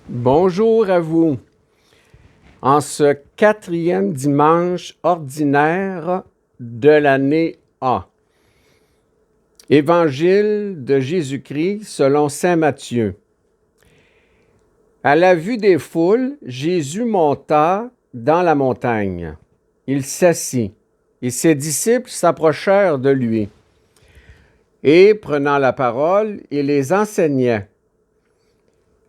Bonjour à vous. En ce quatrième dimanche ordinaire de l'année A. Évangile de Jésus-Christ selon saint Matthieu. À la vue des foules, Jésus monta dans la montagne. Il s'assit, et ses disciples s'approchèrent de lui. Et, prenant la parole, il les enseignait.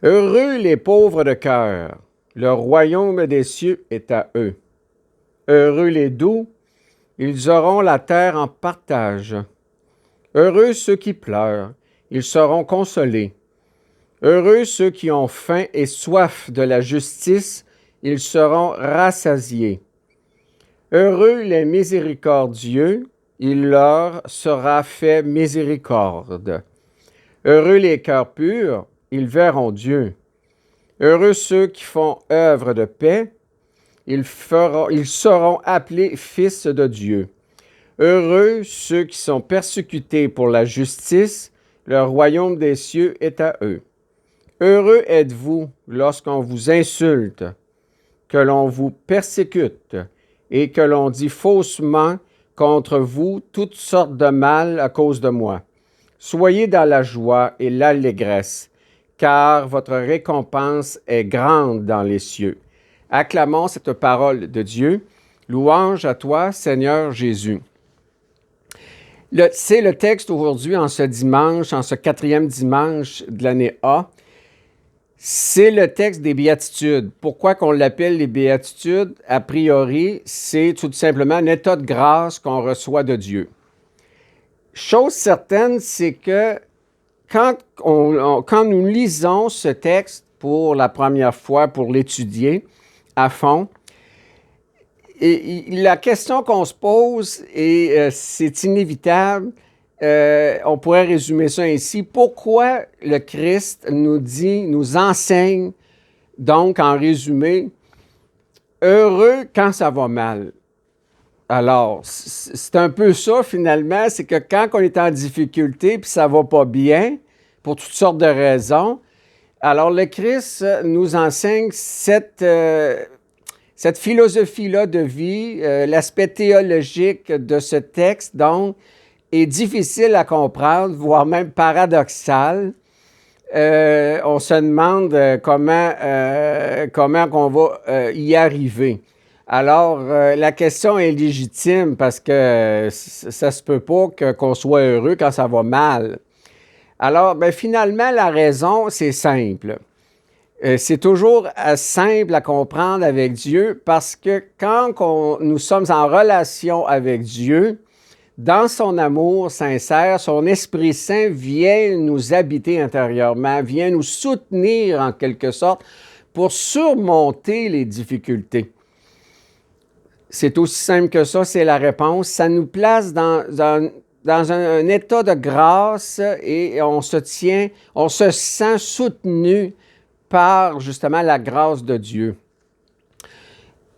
Heureux les pauvres de cœur, le royaume des cieux est à eux. Heureux les doux, ils auront la terre en partage. Heureux ceux qui pleurent, ils seront consolés. Heureux ceux qui ont faim et soif de la justice, ils seront rassasiés. Heureux les miséricordieux, il leur sera fait miséricorde. Heureux les cœurs purs, ils verront Dieu. Heureux ceux qui font œuvre de paix, ils seront appelés fils de Dieu. Heureux ceux qui sont persécutés pour la justice, le royaume des cieux est à eux. Heureux êtes-vous lorsqu'on vous insulte, que l'on vous persécute et que l'on dit faussement contre vous toutes sortes de mal à cause de moi. Soyez dans la joie et l'allégresse, car votre récompense est grande dans les cieux. Acclamons cette parole de Dieu. Louange à toi, Seigneur Jésus. C'est le texte aujourd'hui, en ce dimanche, en ce quatrième dimanche de l'année A. C'est le texte des béatitudes. Pourquoi qu'on l'appelle les béatitudes? A priori, c'est tout simplement un état de grâce qu'on reçoit de Dieu. Chose certaine, c'est que quand nous lisons ce texte pour la première fois, pour l'étudier à fond, et la question qu'on se pose, et c'est inévitable, on pourrait résumer ça ainsi, pourquoi le Christ nous enseigne, donc en résumé, heureux quand ça va mal. Alors, c'est un peu ça finalement, c'est que quand on est en difficulté puis ça va pas bien, pour toutes sortes de raisons, alors le Christ nous enseigne cette philosophie-là de vie, l'aspect théologique de ce texte, donc, est difficile à comprendre, voire même paradoxal. On se demande comment on va y arriver. Alors, la question est légitime parce que ça se peut pas qu'on soit heureux quand ça va mal. Alors, finalement, la raison, c'est simple. C'est toujours simple à comprendre avec Dieu parce que quand nous sommes en relation avec Dieu, dans son amour sincère, son Esprit Saint vient nous habiter intérieurement, vient nous soutenir en quelque sorte pour surmonter les difficultés. C'est aussi simple que ça, c'est la réponse. Ça nous place dans un état de grâce et on se sent soutenu par justement la grâce de Dieu.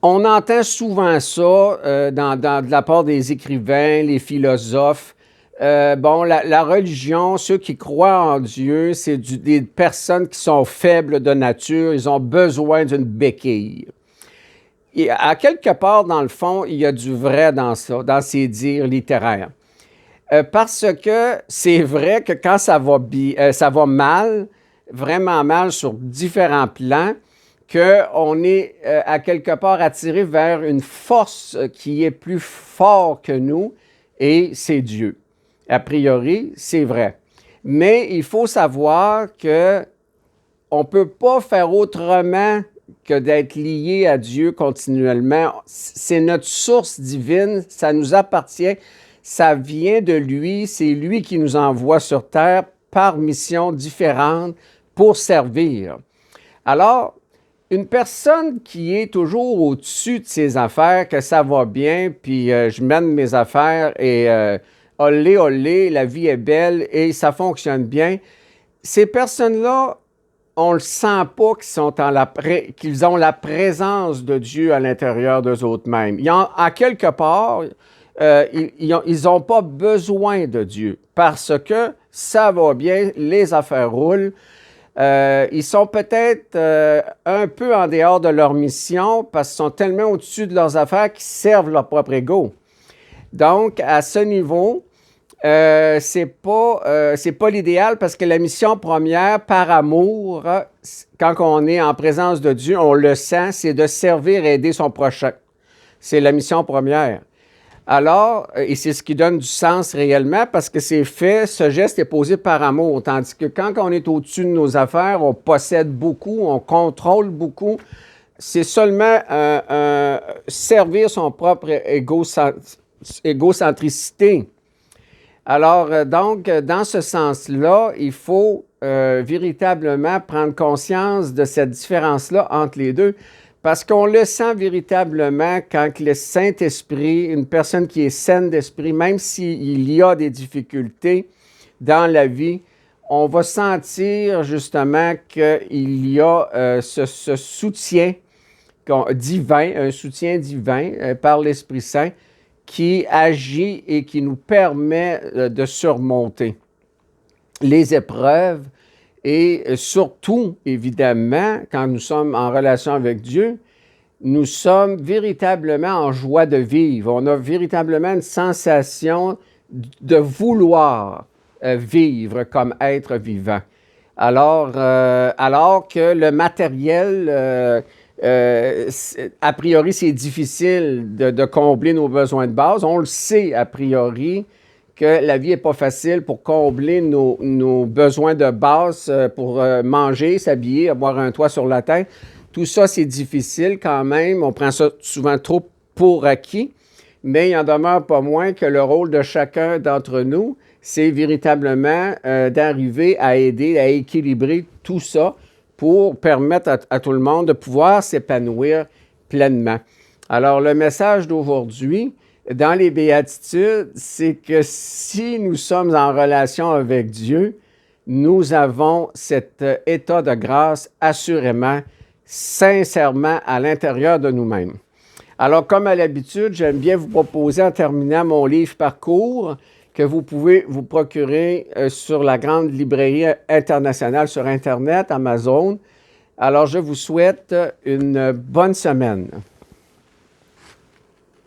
On entend souvent ça de la part des écrivains, les philosophes. La religion, ceux qui croient en Dieu, c'est des personnes qui sont faibles de nature, ils ont besoin d'une béquille. Et à quelque part, dans le fond, il y a du vrai dans ça, dans ces dires littéraires. Parce que c'est vrai que quand ça va mal, vraiment mal sur différents plans, qu'on est à quelque part attiré vers une force qui est plus forte que nous, et c'est Dieu. A priori, c'est vrai. Mais il faut savoir qu'on ne peut pas faire autrement que d'être lié à Dieu continuellement. C'est notre source divine, ça nous appartient, ça vient de lui, c'est lui qui nous envoie sur terre par mission différente pour servir. Alors, une personne qui est toujours au-dessus de ses affaires, que ça va bien, puis je mène mes affaires et olé, olé, la vie est belle et ça fonctionne bien, ces personnes-là, on ne le sent pas qu'ils ont la présence de Dieu à l'intérieur d'eux autres mêmes. À quelque part, ils n'ont pas besoin de Dieu parce que ça va bien, les affaires roulent. Ils sont peut-être un peu en dehors de leur mission parce qu'ils sont tellement au-dessus de leurs affaires qu'ils servent leur propre ego. Donc, à ce niveau, c'est pas l'idéal parce que la mission première, par amour, quand on est en présence de Dieu, on le sent, c'est de servir et aider son prochain. C'est la mission première. Alors, et c'est ce qui donne du sens réellement parce que c'est fait, ce geste est posé par amour. Tandis que quand on est au-dessus de nos affaires, on possède beaucoup, on contrôle beaucoup. C'est seulement servir son propre égocentricité. Alors, donc, dans ce sens-là, il faut véritablement prendre conscience de cette différence-là entre les deux. Parce qu'on le sent véritablement quand le Saint-Esprit, une personne qui est saine d'esprit, même s'il y a des difficultés dans la vie, on va sentir justement qu'il y a ce soutien divin, un soutien divin par l'Esprit Saint qui agit et qui nous permet de surmonter les épreuves. Et surtout, évidemment, quand nous sommes en relation avec Dieu, nous sommes véritablement en joie de vivre. On a véritablement une sensation de vouloir vivre comme être vivant. Alors que le matériel, a priori, c'est difficile de combler nos besoins de base. On le sait a priori que la vie n'est pas facile pour combler nos besoins de base pour manger, s'habiller, avoir un toit sur la tête. Tout ça, c'est difficile quand même. On prend ça souvent trop pour acquis, mais il en demeure pas moins que le rôle de chacun d'entre nous, c'est véritablement d'arriver à aider, à équilibrer tout ça pour permettre à tout le monde de pouvoir s'épanouir pleinement. Alors, le message d'aujourd'hui, dans les béatitudes, c'est que si nous sommes en relation avec Dieu, nous avons cet état de grâce assurément, sincèrement à l'intérieur de nous-mêmes. Alors, comme à l'habitude, j'aime bien vous proposer en terminant mon livre Parcours que vous pouvez vous procurer sur la grande librairie internationale sur Internet, Amazon. Alors, je vous souhaite une bonne semaine.